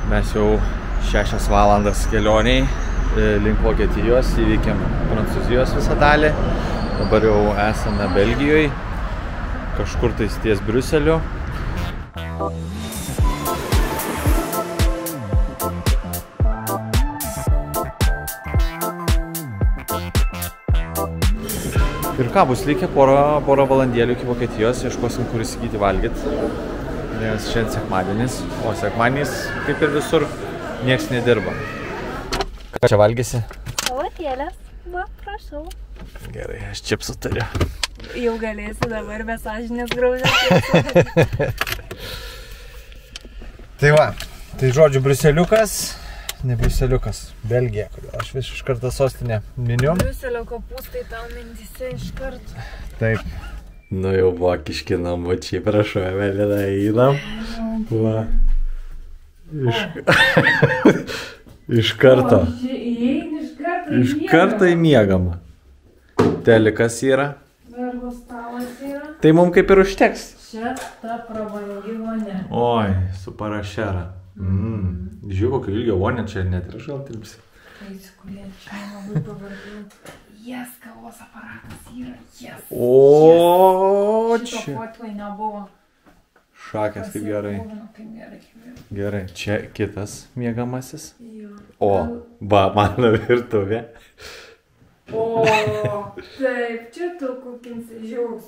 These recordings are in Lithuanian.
Mes jau 6 valandas kelioniai link Vokietijos, įvykėm Prancūzijos visą dalį. Dabar jau esame Belgijoje, kažkur tais ties Briuseliu. Ir ką, bus likę porą valandėlių iki Vokietijos, ieškosim, kur įsigyti valgyti. Nes šiandien sekmadienis, o sekmadienis, kaip ir visur, nieks nedirba. Ką čia valgysi? Salatėlės, va, prašau. Gerai, aš čipsų turiu. Jau galėsi dabar be sąžinės graužės. Tai va, tai žodžiu, Briuseliukas, ne Briuseliukas, Belgija, kodėl aš vis iš karto sostinę miniu. Briuselio kopūstai tau mintyse iš karto. Taip. Nu jau vokiški namučiai, prašau, Evelina, einam. Va. Iš karto. Iš karto į miegamą. Telikas yra. Darbo stalas yra. Tai mums kaip ir užteks. Čia ta prabangi vonė. Oi, su parašera. Žiūrėk, kokio ilgio vonė čia net ir aš gal tilpsi. Tai kurie čia labai pavardžiau. Jes, kavos aparatas yra. Jes. O, čia. Šito fotvai nebuvo. Šakės, kaip gerai. Gerai, čia kitas miegamasis. O, va, mano virtuvė. O, taip, čia tu kukinsi žiaus.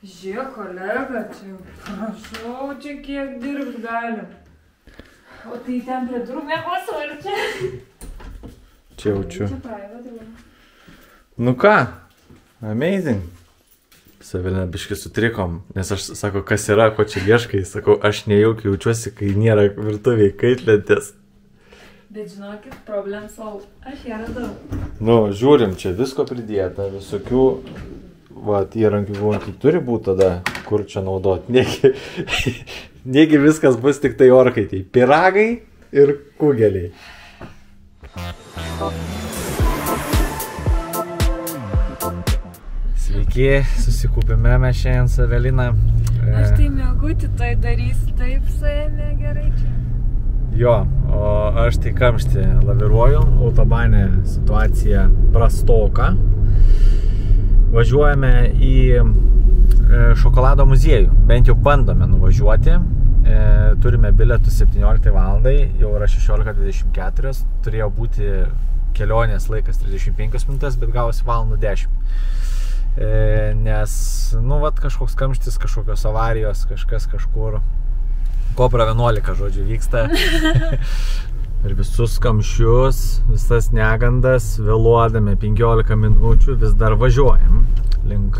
Žiūrėk, kolega, čia. Prašau, čia kiek dirbt galim. O tai ten prie durų miegos, ar čia? Čia jaučiu. Čia private room. Nu ką, amazing. Savilina biškį sutrikom, nes aš sako, kas yra, ko čia ieškai, sakau, aš nejaukiai jaučiuosi, kai nėra virtuviai kaitlentės. Bet žinokit, problem solved. Aš ją radau. Nu, žiūrim, čia visko pridėta, visokių, įrankių guonkiai turi būti tada, kur čia naudot. Negi viskas bus tik tai orkaitėj. Piragai ir kugeliai. Sveiki, susikūpime mes šiandien su Evelina. Aš tai mėgutį tai darysiu, taip suėmė gerai čia. Jo, o aš tai kamštį laviruoju, autobane situacija prastoka. Važiuojame į šokolado muziejų, bent jau bandome nuvažiuoti. Turime bilietų 17 valandai, jau yra 16:24, turėjo būti kelionės laikas 35 minutės, bet gavosi valandų 10. Nes, nu, vat kažkoks kamštis, kažkokios avarijos, kažkas kažkur, Kopra 11, žodžiu, vyksta. Ir visus kamščius, visas negandas, vėluodami 15 minučių, vis dar važiuojam link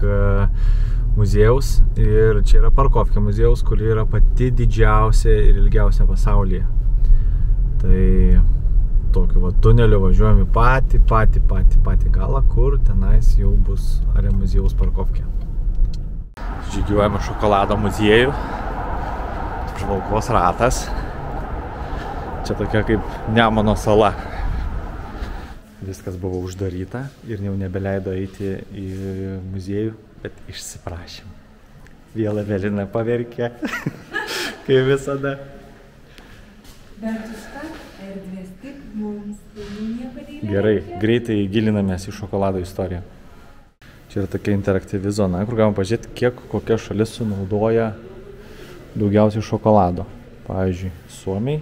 muziejaus. Ir čia yra Parkovkė muziejaus, kuri yra pati didžiausia ir ilgiausia pasaulyje. Tai tokiu va tuneliu važiuojam į patį galą, kur tenais jau bus Are muziejaus Parkovkė. Žygiuojame šokolado muziejų. Žvalgos ratas. Čia tokia kaip Nemuno sala. Viskas buvo uždaryta ir jau nebeleido eiti į muziejų, bet išsiprašėm. Vėl Evelina paverkė, kaip visada. Bet užtat erdvės tik mums, tai nieko neįleidžia. Gerai, greitai gilinamės į šokolado istoriją. Čia yra tokia interaktyvi zona, kur galima pažiūrėti, kiek kokia šalis sunaudoja daugiausiai šokolado. Pavyzdžiui, Suomiai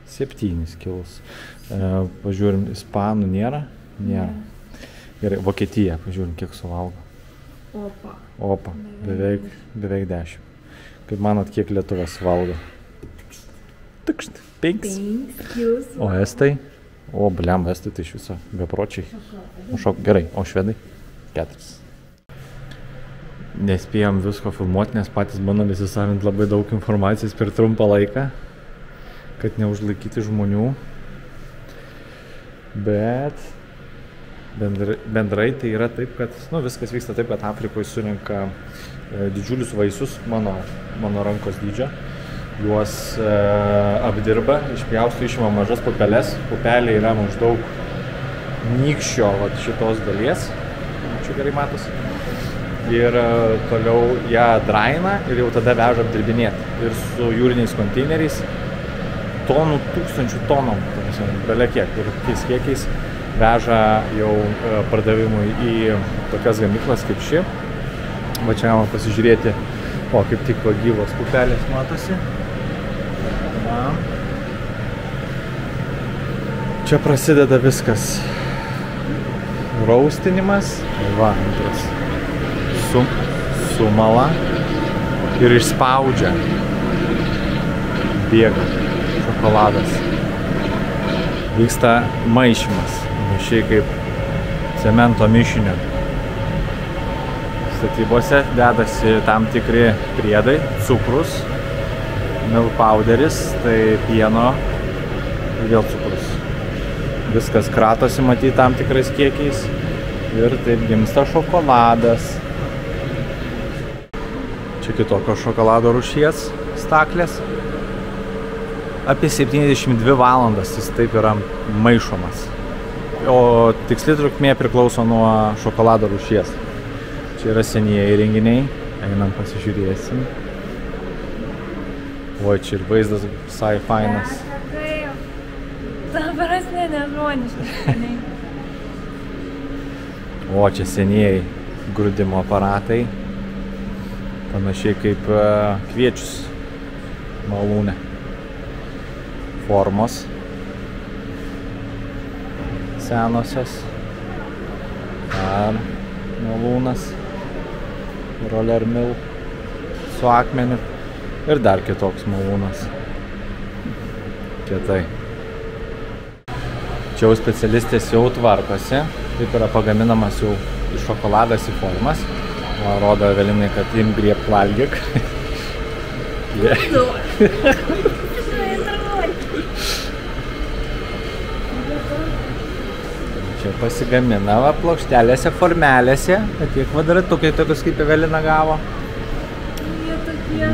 7 kilus. Pažiūrim, Ispanų nėra? Nėra. Gerai, Vokietija, pažiūrim, kiek suvalgo. Opa, beveik 10. Kaip manot, kiek Lietuvos valgo? Tikšt, 5. O estai? O, bliam, estai tai iš viso bepročiai. Gerai, o švedai? 4. Nespėjom visko filmuoti, nes patys bandom įsisavinti labai daug informacijos per trumpą laiką, kad neužlaikyti žmonių. Bet bendrai tai yra taip, kad viskas vyksta taip, kad Afrikoje surenka didžiulius vaisius mano rankos dydžio. Juos apdirba, išpjausto, išima mažas pupeles. Pupelė yra maždaug nykščio šitos dalies. Čia gerai matosi. Ir toliau ją draina ir jau tada veža apdirbinėti. Ir su jūriniais konteineriais tonų, tūkstančių tonų, belia kiek, ir tais kiekiais veža jau pardavimui į tokias gamyklas kaip ši. Va čia galima pasižiūrėti, kaip tik gyvos pupelės matosi. Va. Čia prasideda viskas. Raustinimas. Va, antras. Sumala. Ir išspaudžia. Bėga šokoladas. Vyksta maišymas. Panašiai kaip cemento mišinio. Statybose dedasi tam tikri priedai, cukrus, milk powderis, tai pieno ir vėl cukrus. Viskas kratosi matyti tam tikrais kiekiais ir taip gimsta šokoladas. Čia kitokio šokolado rūšies staklės. Apie 72 valandas jis taip yra maišomas. O tiksli trukmė priklauso nuo šokolado rūšies. Čia yra senieji renginiai. Einam pasižiūrėsim. O čia ir vaizdas visai fainas. Dabar nežmoniškai. O čia senieji grūdimo aparatai. Panašiai kaip kviečius malūne. Formos senosios. Ar malūnas. Roller mill su akmeniu. Ir dar kitoks malūnas. Kietai. Čia jau specialistės jau tvarkosi. Taip yra pagaminamas jau iš šokoladas į formas. Rodo Evelinai, kad im grieb valgyk. Čia pasigamina plokštelėse, formelėse. Tie kvadratukai tokius kaip Evelina gavo.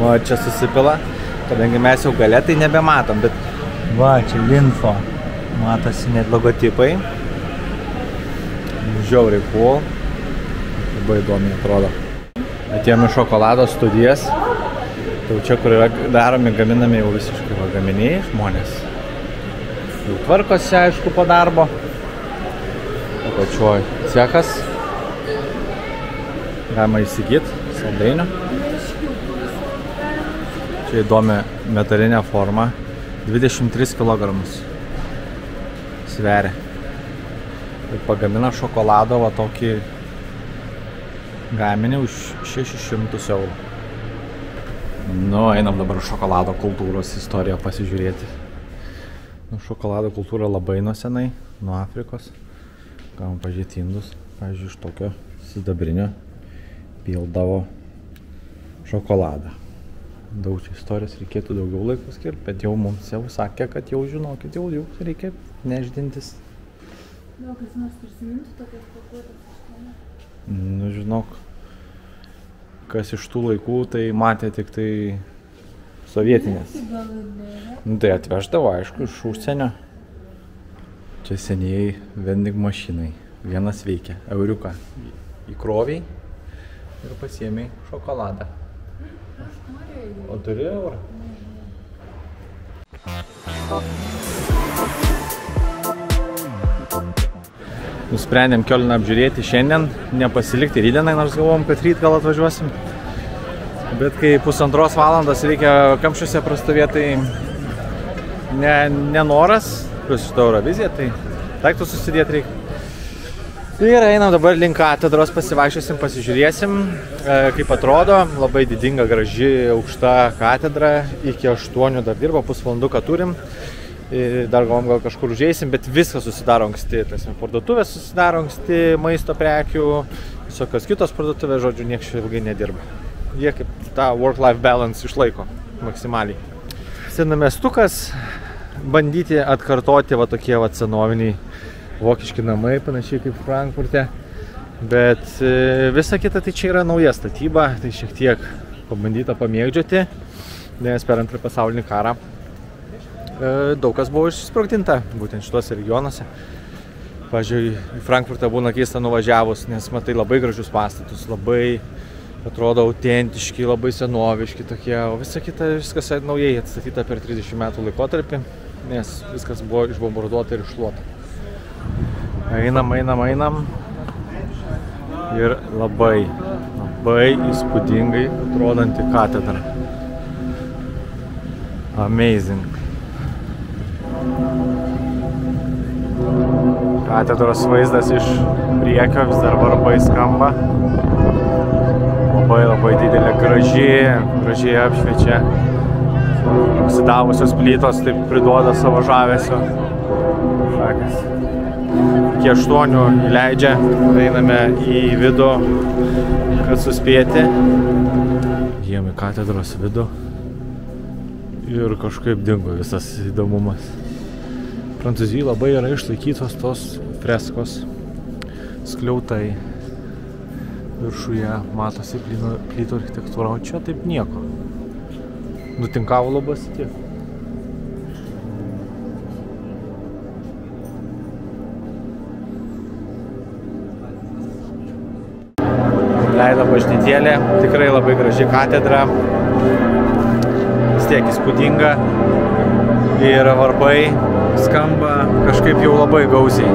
Va, čia susipila. Kadangi mes jau gale, tai nebematom. Bet va, čia Linfo. Matosi net logotipai. Žiauriai cool. Labai įdomiai atrodo. Atėjome šokolado studijas. Tai čia, kur yra daromi, gaminami jau visiškai gaminiai žmonės. Jau tvarkosi, aišku, po darbo. Apačioj cechas. Galima įsigyti saldainių. Čia įdomi metalinė forma. 23 kg sveria. Ir pagamina šokolado va tokį gaminį už 600 eurų. Nu, einam dabar šokolado kultūros istoriją pasižiūrėti. Nu, šokolado kultūra labai nuo senai, nuo Afrikos. Gavom pažiūrėti indus. Pavyzdžiui, iš tokio sidabrinio pildavo šokoladą. Daug čia istorijos reikėtų daugiau laiko skirti, bet jau mums jau sakė, kad jau žinokit, jau reikia neždintis. Gal kas nors prisimintų tokias pakuotės iš ten? Nu, žinok, kas iš tų laikų, tai matė tik tai sovietinės. Nu, tai atveždavo, aišku, iš užsienio. Čia senieji vending mašinai. Vienas veikia, euriuką įkroviai ir pasiėmei šokoladą. O turi eurą? Nusprendėm Kioliną apžiūrėti šiandien, nepasilikti rytdienai, nors galvom, kad ryt gal atvažiuosim. Bet kai 1,5 valandos reikia kamščiuose prastovėti, tai nenoras, plus šitą Euroviziją, tai daiktų susidėti reikia. Ir einam dabar link katedros, pasivaikščiosim, pasižiūrėsim, kaip atrodo. Labai didinga, graži, aukšta katedra, iki 8 dar dirba, pusvalanduką turim. Dar galvom gal kažkur užeisim, bet viskas susidaro anksti. Parduotuvės susidaro anksti, maisto prekių, visokios kitos parduotuvės, žodžiu, nieks čia ilgai nedirba. Jie kaip tą work-life balance išlaiko maksimaliai. Senamestukas, bandyti atkartoti va tokie va senoviniai vokiški namai, panašiai kaip Frankfurte. Bet visa kita tai čia yra nauja statyba, tai šiek tiek pabandyta pamėgdžioti, nes per Antrąjį pasaulinį karą daug kas buvo išsprogdinta, būtent šituose regionuose. Pavyzdžiui, į Frankfurtą būna keista nuvažiavus, nes matai labai gražius pastatus, labai atrodo autentiški, labai senoviški tokie, o visa kita viskas naujai atstatyta per 30 metų laikotarpį. nes viskas buvo išbombarduota ir iššluota. Einam. Ir labai įspūdingai atrodanti katedra. Amazing. Katedros vaizdas iš priekio, vis dar varpai skamba. Labai didelė, gražiai apšviečia. Oksidavusios plytos taip priduoda savo žavesio. Šakės. Iki 8 įleidžia, einame į vidų, kad suspėti. Jiem į katedros vidų ir kažkaip dingo visas įdomumas. Prancūzijai labai yra išlaikytos tos freskos, skliautai. Viršuje matosi plytų architektūra, o čia taip nieko. Nutinkavo labas tiek. Leido bažnytėlė, tikrai labai graži katedra, vis tiek įspūdinga ir varpai skamba kažkaip jau labai gausiai.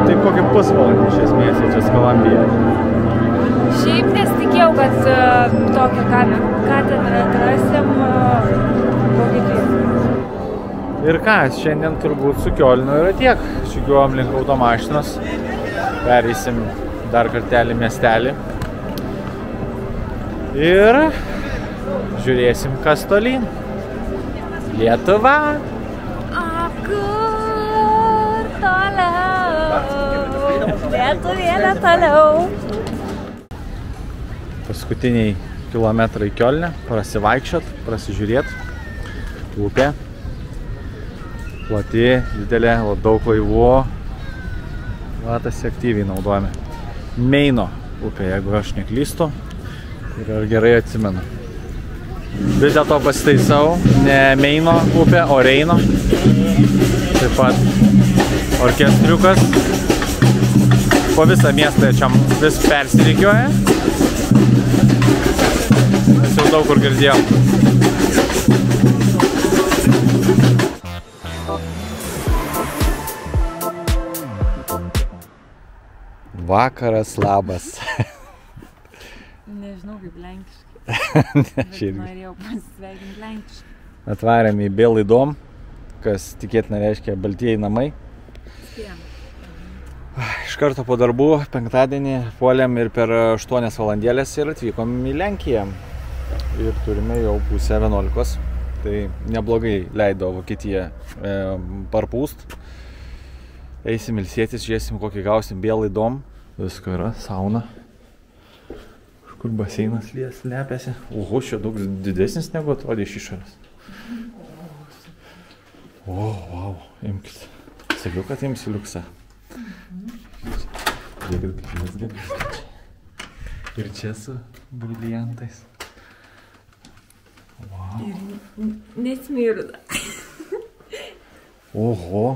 Taip kokį pusvalandį iš esmės čia Skalambija. Šiaip nesitikėjau, kad tokią katedrą atrasim Vokietijoje. Ir ką, šiandien turbūt su Kiolnu yra tiek. Žygiuojam link automašinos, pereisim dar kartelį miestelį ir žiūrėsim, kas tolyn. Lietuva! O kur toliau? Lietuvėlė toliau. Paskutiniai kilometrai Kiolne, prasivaikščiot, prasižiūrėt. Upė. Plati, didelė, daug laivų. Vatas aktyviai naudojame. Meino upė, jeigu aš neklystu. Ir gerai atsimenu. Vis dėlto pasitaisau, ne Meino upė, o Reino. Taip pat orkestriukas. Po visą miestą čia vis persirikioja. Mes jau daug kur girdėjom. Vakaras labas. Nežinau kaip lenkiškai, bet norėjau pasisveikinti lenkiškai. Atvarėm į Bėlaidom, kas tikėtina reiškia baltieji namai. Iš karto po darbų, penktadienį, puolėm ir per 8 valandėlės ir atvykom į Lenkiją. Ir turime jau pusę 11. Tai neblogai leido Vokietija parpūst. Eisim ilsėtis, žiūrėsim, kokį gausim Bėlaidom. Visko yra, sauna. Kažkur baseinas slepiasi. Oho, čia daug didesnis negu atrodė iš išorės. O, wow, imkit. Sakiau, kad imsiu liuksą. Žiūrėkit, kaip jūs galiu. Ir čia su briliantais. Wow. Ir nesmirda. Oho.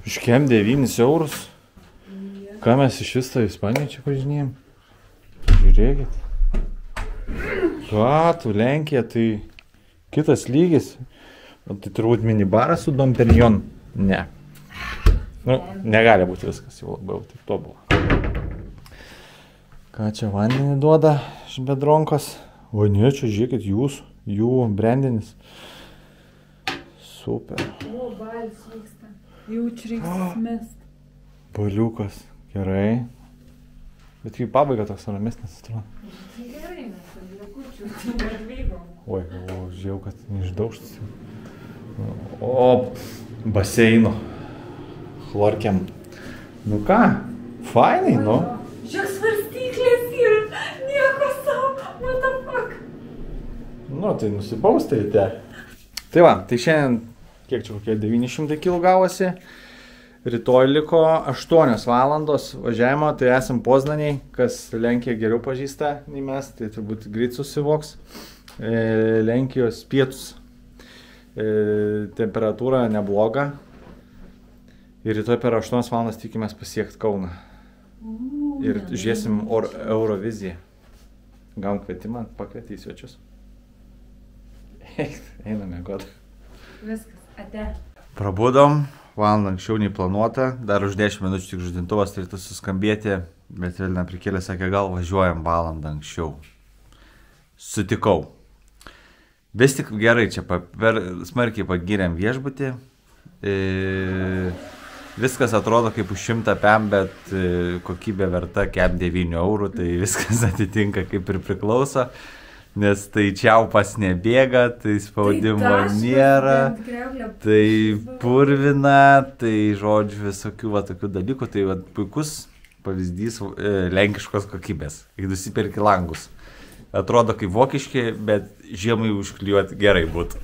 Iškem 9 eurus. Ką mes iš vis tą Ispaniją čia važinėjom? Žiūrėkit. Ką tu, Lenkija, tai kitas lygis. O tai turbūt minibaras su Dom Perignon? Ne. Nu, negali būti viskas jau labai taip tobula. Ką čia vandenį duoda iš bedronkos? O ne, čia žiūrėkit jų brandinis. Super. O, balis vyksta. Jau čia reiks mest. Baliukas, gerai. Bet kaip pabaiga toks ramesnis atrodo. Tai gerai, mes baliukučių dar vygom. Oi, žiūrėjau, kad neišdaužtas. O, baseino. Chlorkiam. Nu ką, fainai, nu. Žiūrėk, svarstyklės yra. Nieko savo, what the fuck. Nu, tai nusibaustai te. Tai va, tai šiandien, kiek čia kokie 900 kg gavosi. Rytoj liko 8 valandos važiavimo, tai esam Poznaniai, kas Lenkiją geriau pažįsta nei mes, tai turbūt greit susivoks. Lenkijos pietus. Temperatūra nebloga. Ir rytoj per 8 valandas tikimės pasiekti Kauną. Ir žiūrėsim Euroviziją. Gavom kvietimą, pakvietė į svečius. Einame miegot. Viskas. Ate. Prabudom, valandą anksčiau nei planuota, dar už 10 minučių tik žadintuvas turėtų suskambėti, bet Vilna prikėlė, sakė, gal važiuojam valandą anksčiau. Sutikau. Vis tik gerai, čia smarkiai pagyrėm viešbutį. Viskas atrodo kaip už 100 pem, bet kokybė verta kem 9 eurų, tai viskas atitinka kaip ir priklauso, nes tai čiaupas nebėga, tai spaudimo nėra, tai purvina, tai žodžiu visokių tokių dalykų, tai puikus pavyzdys lenkiškos kokybės, kai nusipirki langus. Atrodo kaip vokiški, bet žiemai užklijuoti gerai būtų.